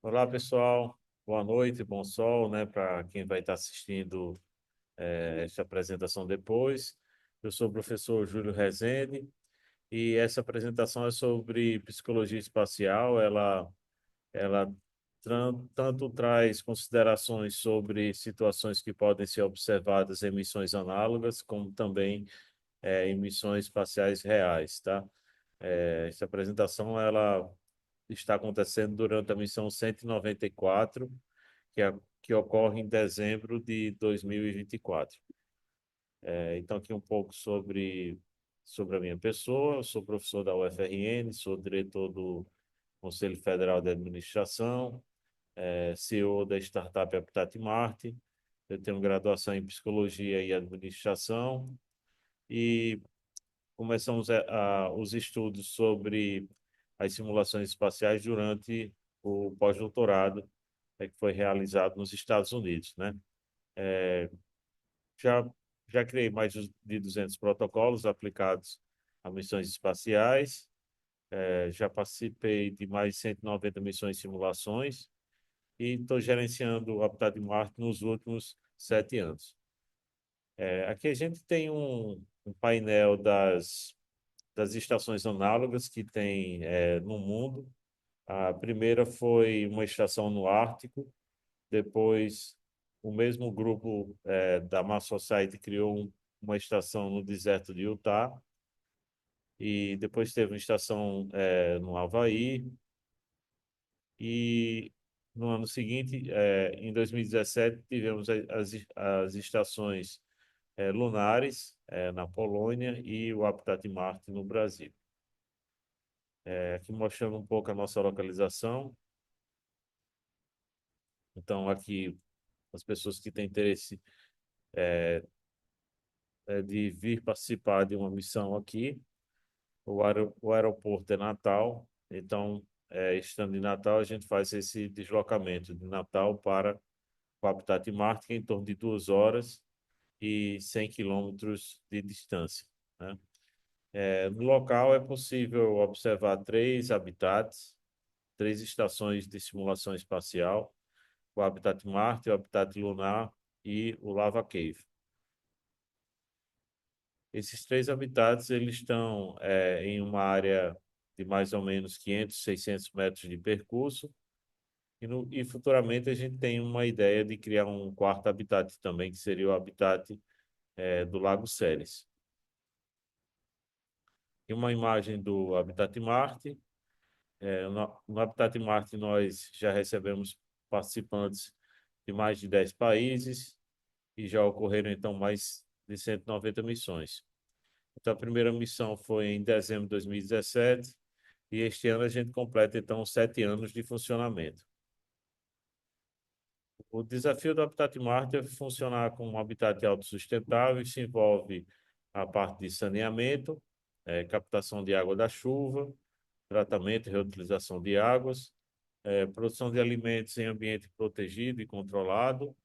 Olá, pessoal. Boa noite, bom sol, né, para quem vai estar assistindo esta apresentação depois. Eu sou o professor Júlio Rezende e essa apresentação é sobre psicologia espacial. Ela tanto traz considerações sobre situações que podem ser observadas em missões análogas, como também em missões espaciais reais, tá? Essa apresentação ela está acontecendo durante a missão 194, que ocorre em dezembro de 2024. Então, aqui um pouco sobre a minha pessoa. Eu sou professor da UFRN, sou diretor do Conselho Federal de Administração, CEO da startup Habitat Marte. Eu tenho graduação em Psicologia e Administração e começamos os estudos sobre as simulações espaciais durante o pós-doutorado que foi realizado nos Estados Unidos, né? Já, já criei mais de 200 protocolos aplicados a missões espaciais, já participei de mais de 190 missões e simulações e estou gerenciando o Habitat de Marte nos últimos 7 anos. Aqui a gente tem um painel das estações análogas que tem no mundo. A primeira foi uma estação no Ártico. Depois, o mesmo grupo da Mars Society criou uma estação no deserto de Utah. E depois teve uma estação no Havaí. E no ano seguinte, em 2017, tivemos as estações lunares na Polônia e o Habitat Marte no Brasil. Aqui mostrando um pouco a nossa localização. Então, aqui, as pessoas que têm interesse de vir participar de uma missão aqui. O aeroporto é Natal, então, estando em Natal, a gente faz esse deslocamento de Natal para o Habitat Marte, que é em torno de 2 horas e 100 quilômetros de distância, né? No local é possível observar três habitats, três estações de simulação espacial: o Habitat Marte, o Habitat Lunar e o Lava Cave. Esses três habitats eles estão em uma área de mais ou menos 500, 600 metros de percurso e futuramente a gente tem uma ideia de criar um quarto habitat também, que seria o habitat do Lago Ceres. E uma imagem do Habitat Marte. No Habitat Marte nós já recebemos participantes de mais de 10 países e já ocorreram então mais de 190 missões. Então, a primeira missão foi em dezembro de 2017 e este ano a gente completa, então, 7 anos de funcionamento. O desafio do Habitat Marte é funcionar como um habitat autossustentável. Isso envolve a parte de saneamento, captação de água da chuva, tratamento e reutilização de águas, produção de alimentos em ambiente protegido e controlado,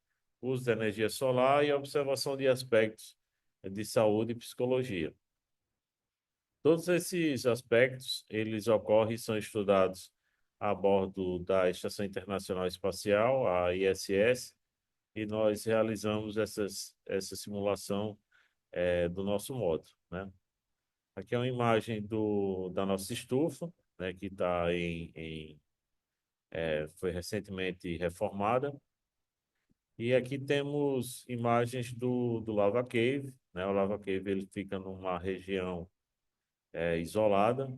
uso de energia solar e observação de aspectos de saúde e psicologia. Todos esses aspectos, eles ocorrem e são estudados a bordo da Estação Internacional Espacial, a ISS, e nós realizamos essa simulação do nosso módulo, né? Aqui é uma imagem da nossa estufa, né, que foi recentemente reformada. E aqui temos imagens do Lava Cave, né? O Lava Cave ele fica numa região isolada.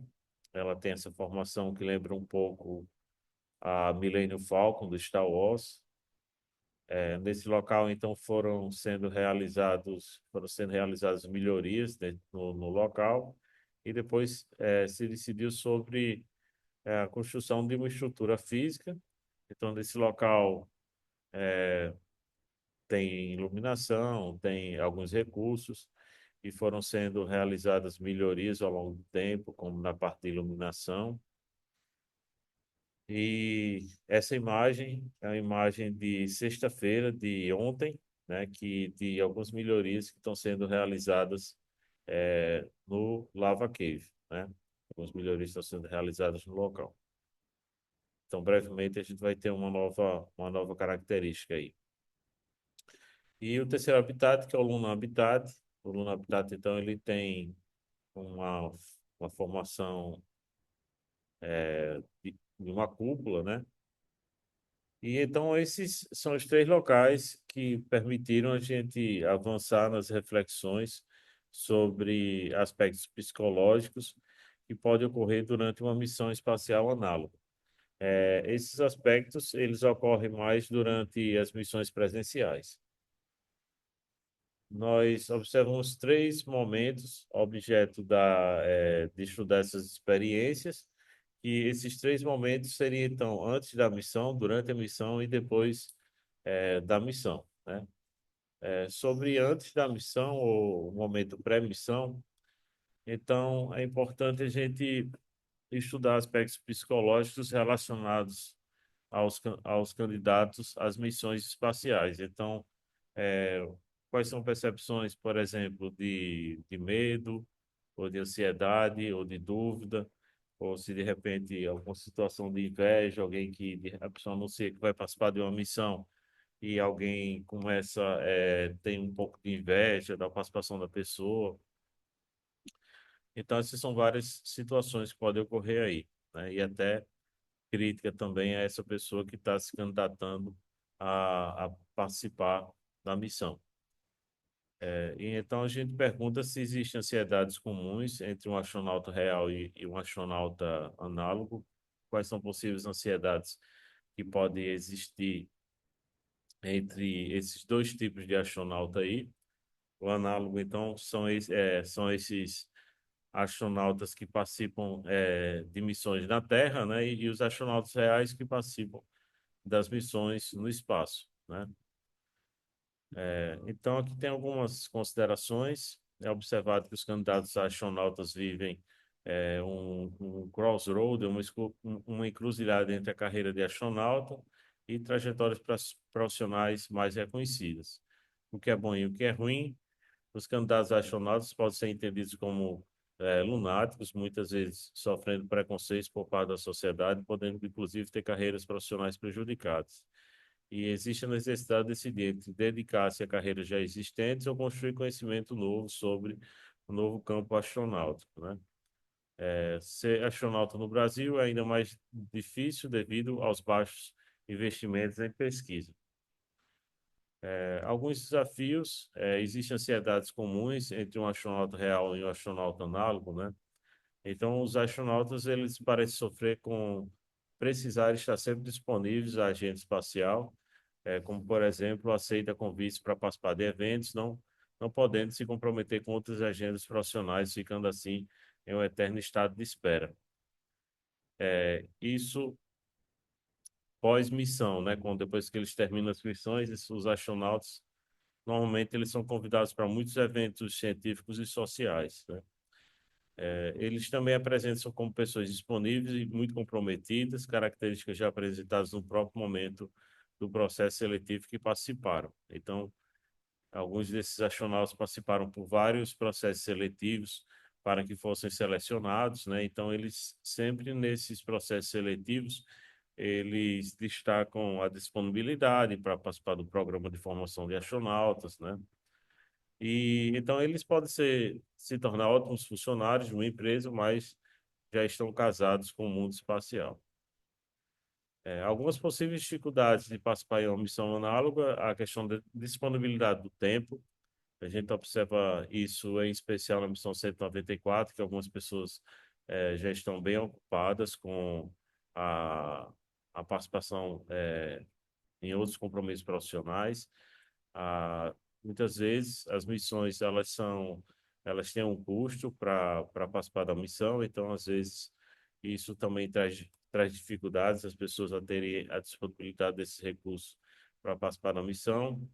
Ela tem essa formação que lembra um pouco a Millennium Falcon do Star Wars. Nesse local, então, foram sendo realizadas melhorias, né, no local e depois se decidiu sobre a construção de uma estrutura física. Então, nesse local tem iluminação, tem alguns recursos e foram sendo realizadas melhorias ao longo do tempo, como na parte de iluminação. E essa imagem é uma imagem de sexta-feira, de ontem, né, de algumas melhorias que estão sendo realizadas no Lava Cave, né? Algumas melhorias estão sendo realizadas no local. Então, brevemente, a gente vai ter uma nova característica aí. E o terceiro habitat, que é o Lunar Habitat. O Lunar Habitat, então, ele tem uma, uma formação de uma cúpula, né? E então esses são os três locais que permitiram a gente avançar nas reflexões sobre aspectos psicológicos que podem ocorrer durante uma missão espacial análoga. Esses aspectos eles ocorrem mais durante as missões presenciais. Nós observamos três momentos objeto de estudar essas experiências, e esses três momentos seriam, então, antes da missão, durante a missão e depois da missão, né? Sobre antes da missão, ou o momento pré-missão, então, é importante a gente estudar aspectos psicológicos relacionados aos candidatos às missões espaciais. Então, é, quais são percepções, por exemplo, de medo, ou de ansiedade, ou de dúvida, ou se de repente alguma situação de inveja, alguém a pessoa anuncia que vai participar de uma missão e alguém começa, tem um pouco de inveja da participação da pessoa. Então, essas são várias situações que podem ocorrer aí, né? E até crítica também a essa pessoa que está se candidatando a participar da missão. E então a gente pergunta se existem ansiedades comuns entre um astronauta real e um astronauta análogo, quais são possíveis ansiedades que podem existir entre esses dois tipos de astronauta aí. O análogo, então, são esses astronautas que participam de missões na Terra, né? E os astronautas reais que participam das missões no espaço, né? Então, aqui tem algumas considerações. É observado que os candidatos a astronautas vivem um crossroad, uma encruzilhada entre a carreira de astronauta e trajetórias profissionais mais reconhecidas. O que é bom e o que é ruim. Os candidatos a astronautas podem ser entendidos como lunáticos, muitas vezes sofrendo preconceitos por parte da sociedade, podendo inclusive ter carreiras profissionais prejudicadas. E existe a necessidade de decidir entre dedicar-se a carreiras já existentes ou construir conhecimento novo sobre o novo campo astronáutico, né? Ser astronauta no Brasil é ainda mais difícil devido aos baixos investimentos em pesquisa. Alguns desafios, existem ansiedades comuns entre um astronauta real e um astronauta análogo, né? Então, os astronautas, eles parecem sofrer com precisar estar sempre disponíveis à agenda espacial, como, por exemplo, aceita convites para participar de eventos, não podendo se comprometer com outras agendas profissionais, ficando assim em um eterno estado de espera. Isso pós-missão, né? Quando depois que eles terminam as missões, os astronautas, normalmente, eles são convidados para muitos eventos científicos e sociais, né? Eles também apresentam como pessoas disponíveis e muito comprometidas, características já apresentadas no próprio momento do processo seletivo que participaram. Então, alguns desses astronautas participaram por vários processos seletivos para que fossem selecionados, né? Então, eles sempre nesses processos seletivos, eles destacam a disponibilidade para participar do programa de formação de astronautas, né? E então eles podem se tornar ótimos funcionários de uma empresa, mas já estão casados com o mundo espacial. Algumas possíveis dificuldades de participar em uma missão análoga, a questão da disponibilidade do tempo. A gente observa isso em especial na missão 194, que algumas pessoas já estão bem ocupadas com a, a participação em outros compromissos profissionais. Muitas vezes as missões elas têm um custo para participar da missão, então às vezes isso também traz dificuldades as pessoas a terem a disponibilidade desses recursos para participar da missão.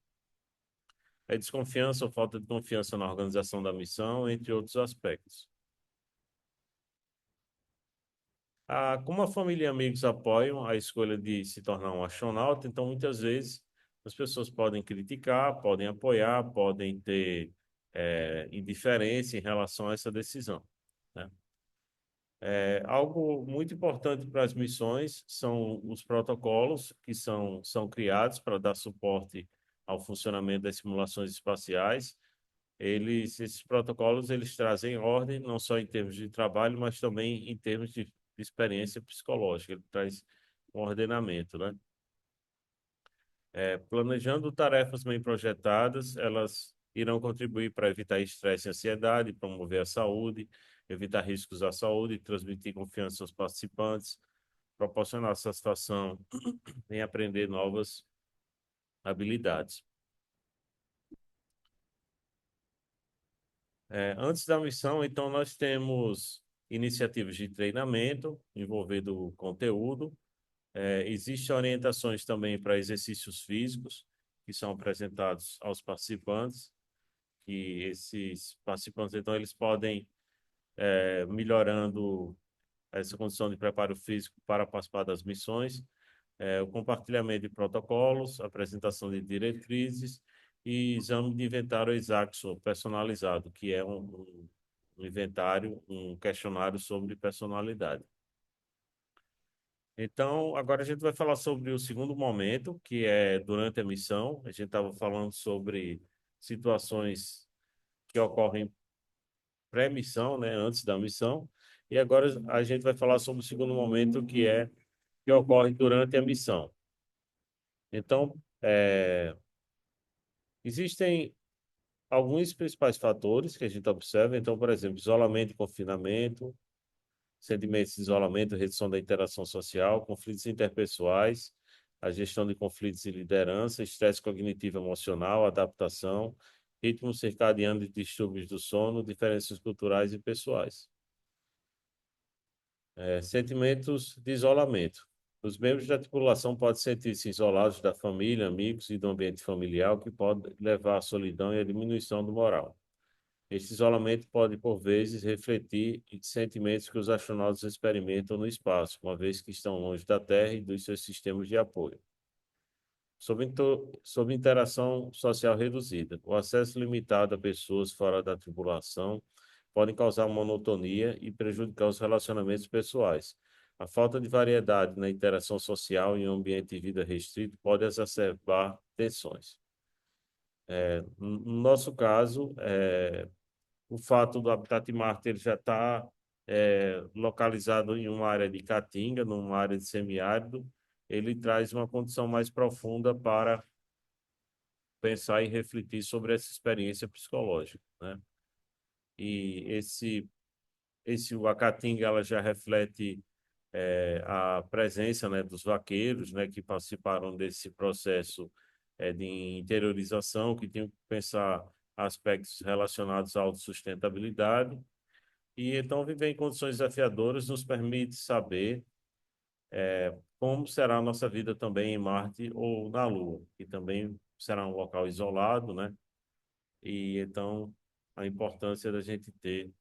É desconfiança ou falta de confiança na organização da missão, entre outros aspectos. Como a família e amigos apoiam a escolha de se tornar um astronauta, então muitas vezes as pessoas podem criticar, podem apoiar, podem ter indiferença em relação a essa decisão, né? Algo muito importante para as missões são os protocolos que são criados para dar suporte ao funcionamento das simulações espaciais. Esses protocolos, eles trazem ordem, não só em termos de trabalho, mas também em termos de experiência psicológica. Ele traz um ordenamento, né? Planejando tarefas bem projetadas, elas irão contribuir para evitar estresse e ansiedade, promover a saúde, evitar riscos à saúde, transmitir confiança aos participantes, proporcionar satisfação em aprender novas habilidades. Antes da missão, então, nós temos iniciativas de treinamento envolvendo conteúdo. Existem orientações também para exercícios físicos que são apresentados aos participantes, que esses participantes, então, eles podem melhorando essa condição de preparo físico para participar das missões, o compartilhamento de protocolos, apresentação de diretrizes e exame de inventário Exacto personalizado, que é um inventário, um questionário sobre personalidade. Então, agora a gente vai falar sobre o segundo momento, que é durante a missão. A gente estava falando sobre situações que ocorrem pré-missão, né, antes da missão. E agora a gente vai falar sobre o segundo momento, que ocorre durante a missão. Então, existem alguns principais fatores que a gente observa. Então, por exemplo, isolamento e confinamento, sentimentos de isolamento, redução da interação social, conflitos interpessoais, a gestão de conflitos e liderança, estresse cognitivo emocional, adaptação, ritmo circadiano de distúrbios do sono, diferenças culturais e pessoais. Sentimentos de isolamento. Os membros da tripulação podem sentir-se isolados da família, amigos e do ambiente familiar, o que pode levar à solidão e à diminuição do moral. Este isolamento pode, por vezes, refletir em sentimentos que os astronautas experimentam no espaço, uma vez que estão longe da Terra e dos seus sistemas de apoio. Sob interação social reduzida. O acesso limitado a pessoas fora da tripulação podem causar monotonia e prejudicar os relacionamentos pessoais. A falta de variedade na interação social em um ambiente de vida restrito pode exacerbar tensões. No nosso caso, o fato do Habitat Marte ele já estar localizado em uma área de caatinga, numa área de semiárido, ele traz uma condição mais profunda para pensar e refletir sobre essa experiência psicológica, né? E a caatinga ela já reflete a presença, né, dos vaqueiros, né, que participaram desse processo de interiorização, que tinham que pensar aspectos relacionados à autossustentabilidade. E então viver em condições desafiadoras nos permite saber como será a nossa vida também em Marte ou na Lua, que também será um local isolado, né? E então a importância da gente ter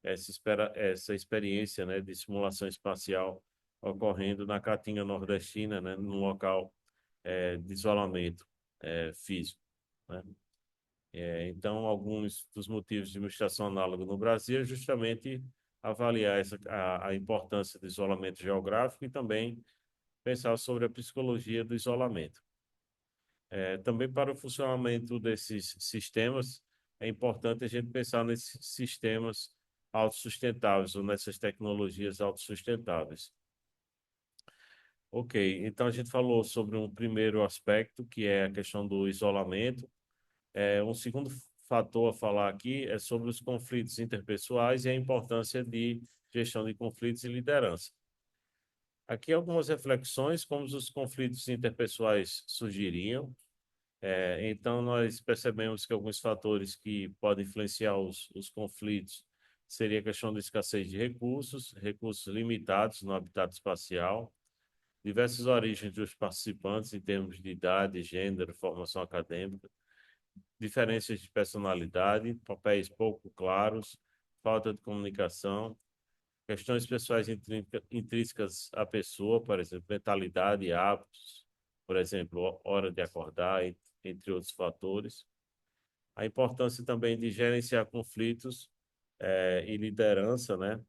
essa experiência, né, de simulação espacial ocorrendo na Caatinga nordestina, né, num local de isolamento físico, né? Então, alguns dos motivos de uma estação análoga no Brasil é justamente avaliar a importância do isolamento geográfico e também pensar sobre a psicologia do isolamento. Também para o funcionamento desses sistemas, é importante a gente pensar nesses sistemas autossustentáveis ou nessas tecnologias autossustentáveis. Ok, então a gente falou sobre um primeiro aspecto, que é a questão do isolamento. Um segundo fator a falar aqui é sobre os conflitos interpessoais e a importância de gestão de conflitos e liderança. Aqui algumas reflexões como os conflitos interpessoais surgiriam. Então, nós percebemos que alguns fatores que podem influenciar os conflitos seria a questão da escassez de recursos, recursos limitados no habitat espacial, diversas origens dos participantes em termos de idade, gênero, formação acadêmica, diferenças de personalidade, papéis pouco claros, falta de comunicação, questões pessoais intrínsecas à pessoa, por exemplo, mentalidade e hábitos, por exemplo, hora de acordar, entre outros fatores. A importância também de gerenciar conflitos e liderança, né?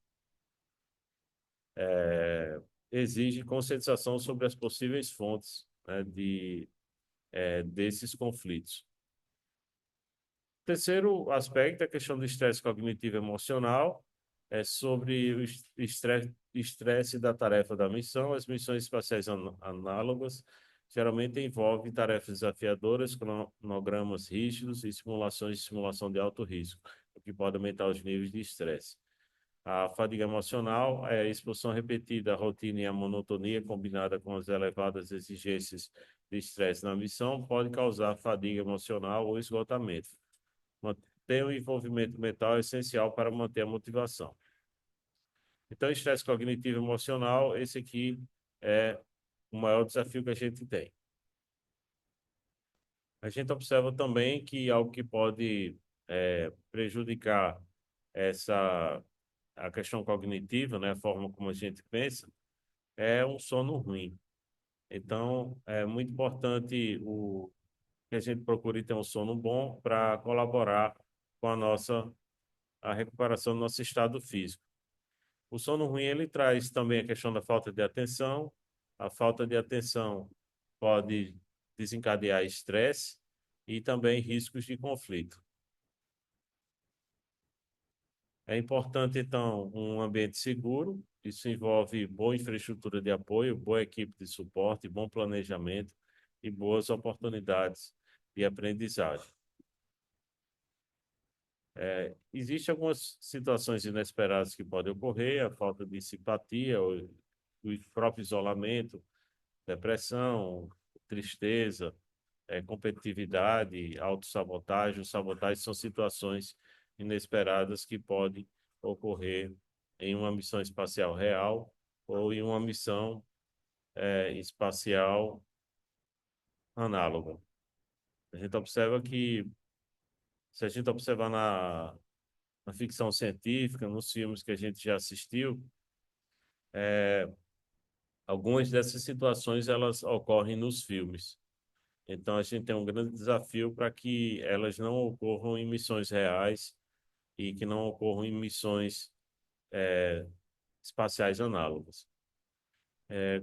é, exige conscientização sobre as possíveis fontes, né, desses conflitos. Terceiro aspecto é a questão do estresse cognitivo e emocional, é sobre o estresse da tarefa da missão. As missões espaciais análogas geralmente envolvem tarefas desafiadoras, cronogramas rígidos e simulações de simulação de alto risco, o que pode aumentar os níveis de estresse. A fadiga emocional é a exposição repetida à rotina e à monotonia, combinada com as elevadas exigências de estresse na missão, pode causar fadiga emocional ou esgotamento. Manter o envolvimento mental é essencial para manter a motivação. Então, estresse cognitivo e emocional, esse aqui é o maior desafio que a gente tem. A gente observa também que algo que pode prejudicar essa a questão cognitiva, né, a forma como a gente pensa, é um sono ruim. Então, é muito importante que a gente procure ter um sono bom para colaborar com a recuperação do nosso estado físico. O sono ruim ele traz também a questão da falta de atenção. A falta de atenção pode desencadear estresse e também riscos de conflito. É importante, então, um ambiente seguro. Isso envolve boa infraestrutura de apoio, boa equipe de suporte, bom planejamento e boas oportunidades de aprendizagem. Existem algumas situações inesperadas que podem ocorrer, a falta de simpatia, o próprio isolamento, depressão, tristeza, competitividade, autossabotagem. Sabotagem são situações inesperadas que podem ocorrer em uma missão espacial real ou em uma missão espacial análoga. A gente observa que, se a gente observar na ficção científica, nos filmes que a gente já assistiu, algumas dessas situações elas ocorrem nos filmes. Então, a gente tem um grande desafio para que elas não ocorram em missões reais e que não ocorram em missões espaciais análogas.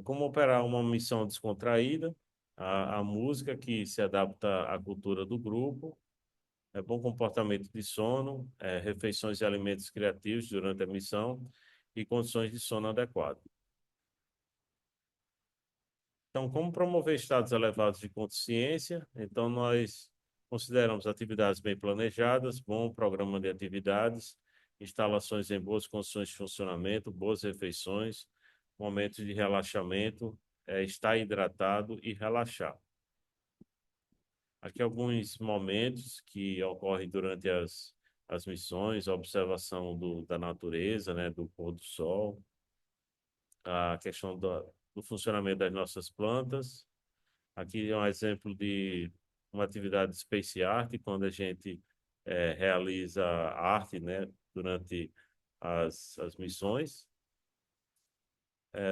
Como operar uma missão descontraída, a música que se adapta à cultura do grupo, bom comportamento de sono, refeições e alimentos criativos durante a missão e condições de sono adequadas. Então, como promover estados elevados de consciência? Então, nós consideramos atividades bem planejadas, bom programa de atividades, instalações em boas condições de funcionamento, boas refeições, momentos de relaxamento, estar hidratado e relaxar. Aqui alguns momentos que ocorrem durante as missões, a observação da natureza, né, do pôr do sol, a questão do funcionamento das nossas plantas. Aqui é um exemplo de uma atividade Space Art, quando a gente realiza arte, né, durante as missões.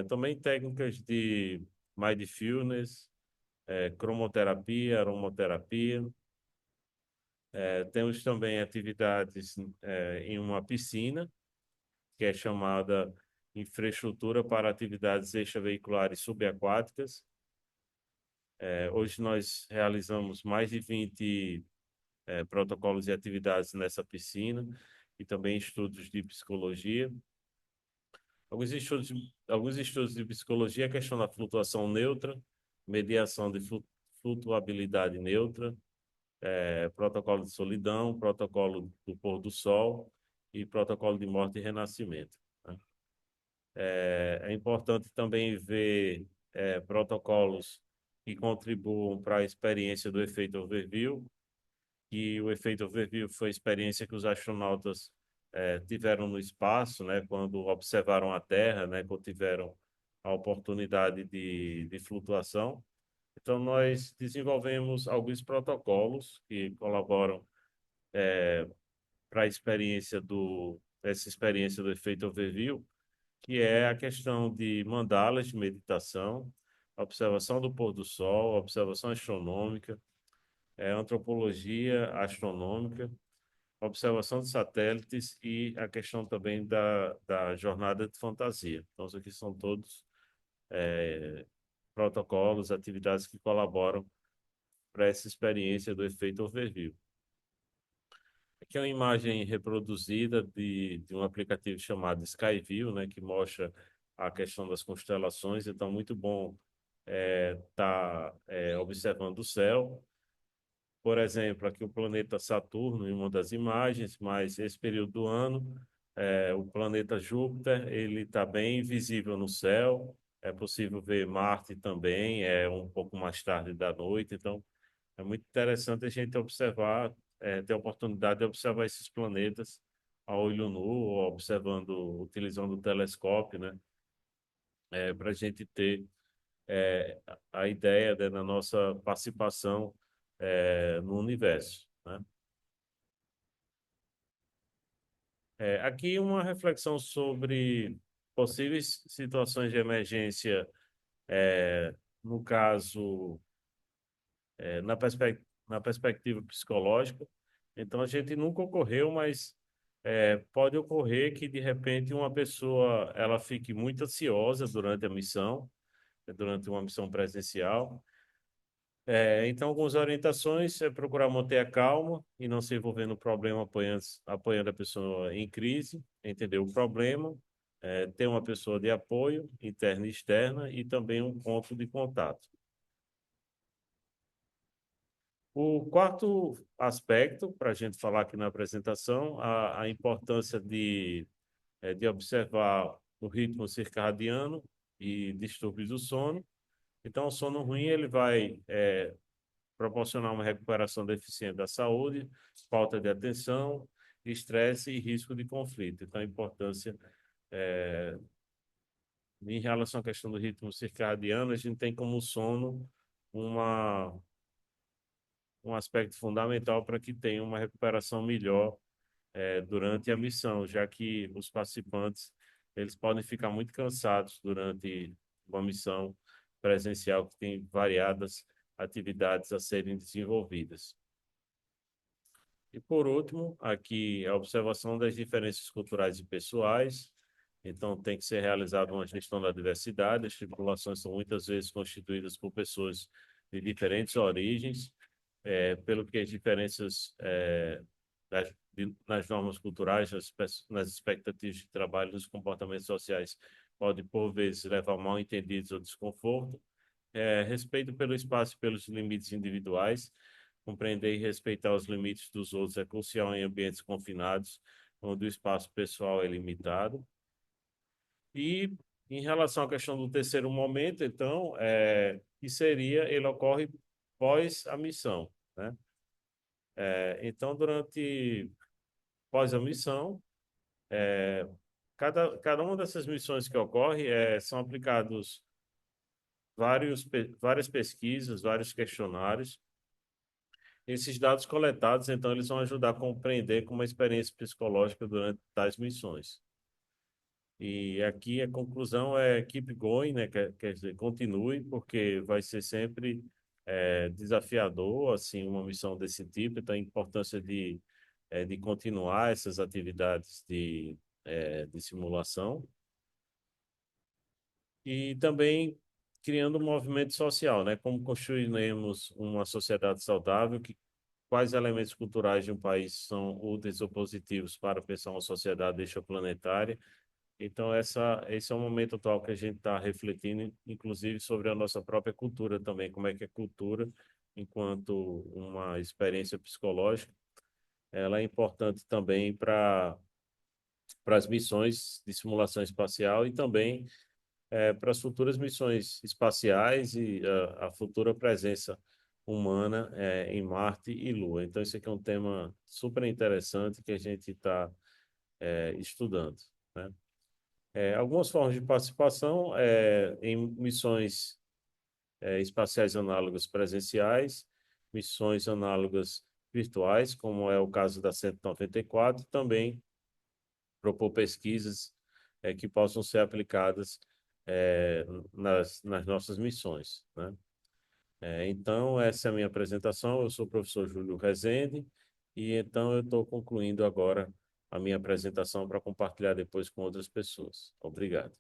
Também técnicas de mindfulness, cromoterapia, aromaterapia. Temos também atividades em uma piscina, que é chamada Infraestrutura para Atividades Extraveiculares Subaquáticas. Hoje nós realizamos mais de 20 protocolos e atividades nessa piscina e também estudos de psicologia. Alguns estudos de psicologia, a questão da flutuação neutra, mediação de flutuabilidade neutra, protocolo de solidão, protocolo do pôr do sol e protocolo de morte e renascimento, né? É importante também ver protocolos que contribuam para a experiência do efeito overview, que o efeito overview foi a experiência que os astronautas tiveram no espaço, né, quando observaram a Terra, né, quando tiveram a oportunidade de flutuação. Então, nós desenvolvemos alguns protocolos que colaboram para a experiência essa experiência do efeito overview, que é a questão de mandalas de meditação, observação do pôr do sol, observação astronômica, antropologia astronômica, observação de satélites e a questão também da jornada de fantasia. Então, isso aqui são todos protocolos, atividades que colaboram para essa experiência do efeito overview. Aqui é uma imagem reproduzida de um aplicativo chamado Skyview, né, que mostra a questão das constelações. Então, muito bom estar observando o céu. Por exemplo, aqui o planeta Saturno em uma das imagens, mas esse período do ano, o planeta Júpiter, ele está bem visível no céu. É possível ver Marte também, é um pouco mais tarde da noite. Então, é muito interessante a gente observar, ter a oportunidade de observar esses planetas a olho nu, ou observando, utilizando o telescópio, né? Para a gente ter a ideia, né, da nossa participação no universo, né? Aqui uma reflexão sobre possíveis situações de emergência, no caso, na perspectiva psicológica. Então, a gente nunca ocorreu, mas pode ocorrer que, de repente, uma pessoa ela fique muito ansiosa durante a missão, durante uma missão presencial. Então, algumas orientações é procurar manter a calma e não se envolver no problema apoiando a pessoa em crise, entender o problema, ter uma pessoa de apoio interna e externa e também um ponto de contato. O quarto aspecto, para a gente falar aqui na apresentação, a importância de observar o ritmo circadiano e distúrbios do sono. Então, o sono ruim ele vai proporcionar uma recuperação deficiente da saúde, falta de atenção, estresse e risco de conflito. Então, a importância em relação à questão do ritmo circadiano, a gente tem como sono uma, um aspecto fundamental para que tenha uma recuperação melhor durante a missão, já que os participantes eles podem ficar muito cansados durante uma missão presencial que tem variadas atividades a serem desenvolvidas. E por último, aqui a observação das diferenças culturais e pessoais. Então, tem que ser realizada uma gestão da diversidade. As tripulações são muitas vezes constituídas por pessoas de diferentes origens, pelo que as diferenças nas normas culturais, nas expectativas de trabalho, nos comportamentos sociais, podem, por vezes, levar a mal-entendidos ou desconforto. Respeito pelo espaço e pelos limites individuais. Compreender e respeitar os limites dos outros é crucial em ambientes confinados, onde o espaço pessoal é limitado. E em relação à questão do terceiro momento, então, que seria, ele ocorre pós a missão, né? Então, pós a missão, cada uma dessas missões que ocorre, são aplicados várias pesquisas, vários questionários. Esses dados coletados, então, eles vão ajudar a compreender como a experiência psicológica durante tais missões. E aqui a conclusão é keep going, né? Quer dizer, continue, porque vai ser sempre desafiador, assim, uma missão desse tipo. Então, a importância de continuar essas atividades de simulação e também criando um movimento social, né? Como construiremos uma sociedade saudável, quais elementos culturais de um país são úteis ou positivos para pensar uma sociedade extraplanetária. Então, esse é um momento atual que a gente está refletindo, inclusive, sobre a nossa própria cultura também, como é que a cultura, enquanto uma experiência psicológica, ela é importante também para as missões de simulação espacial e também para as futuras missões espaciais e a futura presença humana em Marte e Lua. Então, esse aqui é um tema super interessante que a gente está estudando, né? Algumas formas de participação em missões espaciais análogas presenciais, missões análogas virtuais, como é o caso da 194, e também propor pesquisas que possam ser aplicadas nas nossas missões, né? Então, essa é a minha apresentação. Eu sou o professor Júlio Rezende e então eu estou concluindo agora a minha apresentação para compartilhar depois com outras pessoas. Obrigado.